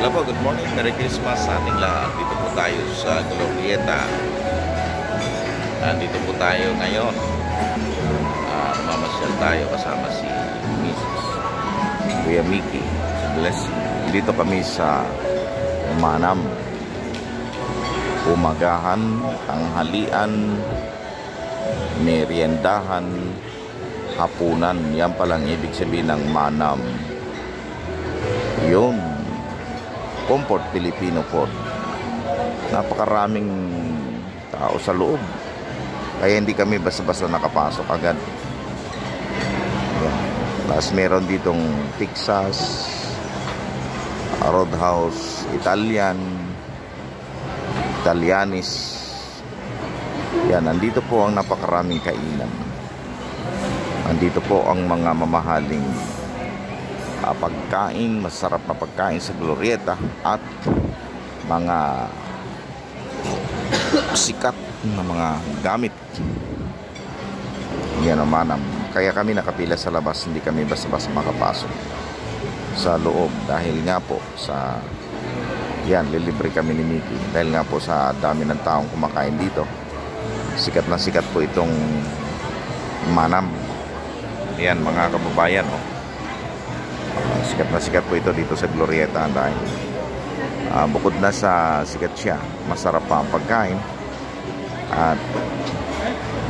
Hello po, good morning, Merry Christmas sa ating lahat. Dito po tayo sa Glorieta. Dito po tayo ngayon. Mamasyal tayo kasama si Mrs. Kuya Mickey. Blessing. Dito kami sa Manam. Umagahan, tanghalian, meriendahan, hapunan. Yan palang ibig sabihin ng Manam. Yun, Comfort Filipino Food. Napakaraming tao sa loob, kaya hindi kami basta-basta nakapasok agad. Yan. Tapos meron ditong Texas, Roadhouse, Italianis. Yan, nandito po ang napakaraming kainan. Nandito po ang mga mamahaling pagkain, masarap na pagkain sa Glorieta at mga sikat na mga gamit. Yan naman, kaya kami nakapila sa labas, hindi kami basta-basta makapasok sa loob dahil nga po sa yan, lilibre kami ni Mickey dahil nga po sa dami ng taong kumakain dito. Sikat na sikat po itong Manam. Yan mga kababayan, oh. Sikat na sikat po ito dito sa Glorieta dahil bukod na sa sikat siya, masarap pa ang pagkain at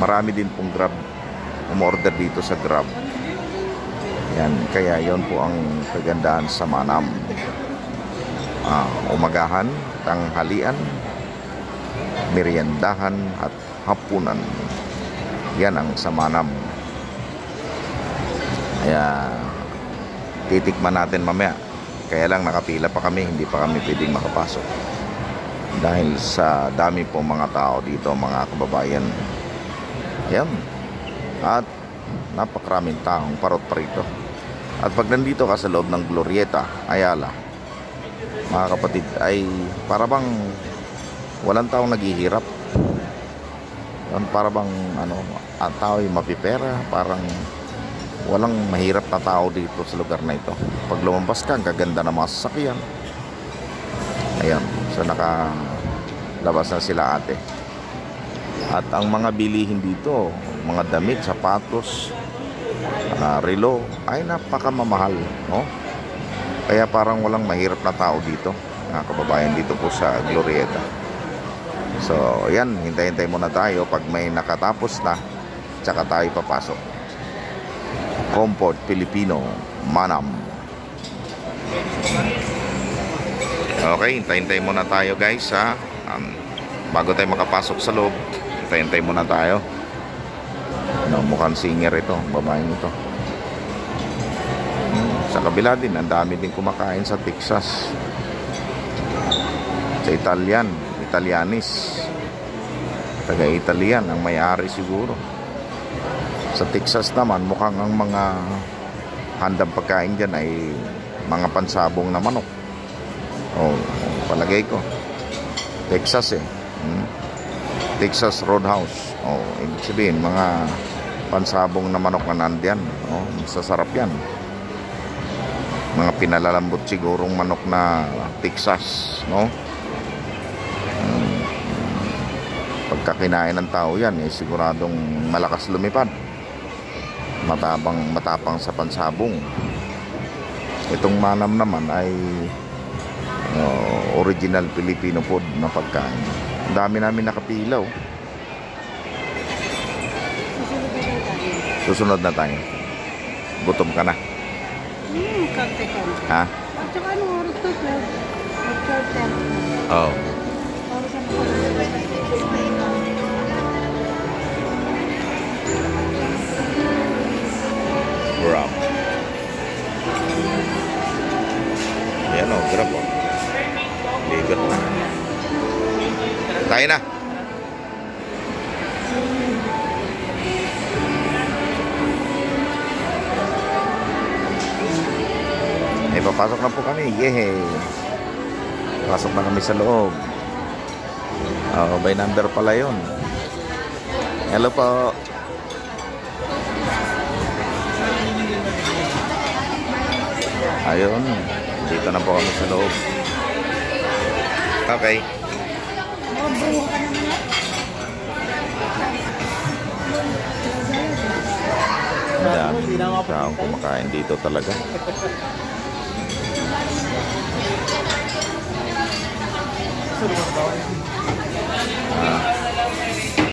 marami din pong Grab umorder dito sa Grab. Yan, kaya yon po ang kagandahan sa Manam. Umagahan, tanghalian, meriendahan at hapunan. Yan ang sa Manam. Kaya titikman natin mamaya. Kaya lang nakapila pa kami, hindi pa kami pwedeng makapasok dahil sa dami po mga tao dito, mga kababayan. Yan. At napakaraming taong parot parito. At pag nandito ka sa loob ng Glorieta, Ayala, mga kapatid, ay para bang walang taong naghihirap. Yan, para bang ang tao ay mapipera, parang walang mahirap na tao dito sa lugar na ito. Pag lumabas ka, ang gaganda ng mga sasakyan. Ayan, so nakalabas na sila ate. At ang mga bilihin dito, mga damit, sapatos, relo, ay napakamamahal, no? Kaya parang walang mahirap na tao dito, mga kababayan, dito po sa Glorieta. So, ayan, hintay-hintay muna tayo. Pag may nakatapos na, tsaka tayo papasok. Comfort Filipino Manam. Okay, hintay-hintay muna tayo guys, ha. Bago tayo makapasok sa loob, hintay-hintay muna tayo. Mukhang singer ito, babaeng ito. Sa kabila din, ang dami din kumakain sa Texas, sa Italianis, taga-Italian ang may-ari siguro. Sa Texas naman, mukhang ang mga handang pagkain dyan ay mga pansabong na manok. Palagay ko Texas Texas Roadhouse. Ibig sabihin mga pansabong na manok na nandiyan. Masasarap yan. Mga pinalalambot sigurong manok na Texas, no? Pagkakinain ng tao yan, siguradong malakas lumipad. Matapang sa pansabong. Itong Manam naman ay original Filipino food na pagkain. Ang dami namin nakapilaw. Susunod na tayo. Gutom ka na. Ha? At saka anong oras to, Fred? Oo. Grab. Ayan o, grab o. Ligot na. Tayo na. Papasok na po kami. Yehey. Pasok na kami sa loob. By number pala yun. Hello po. Ayun, dito na po kami sa loob. Okay. Mabuha ka naman yan. Ang dami taong kumakain dito talaga.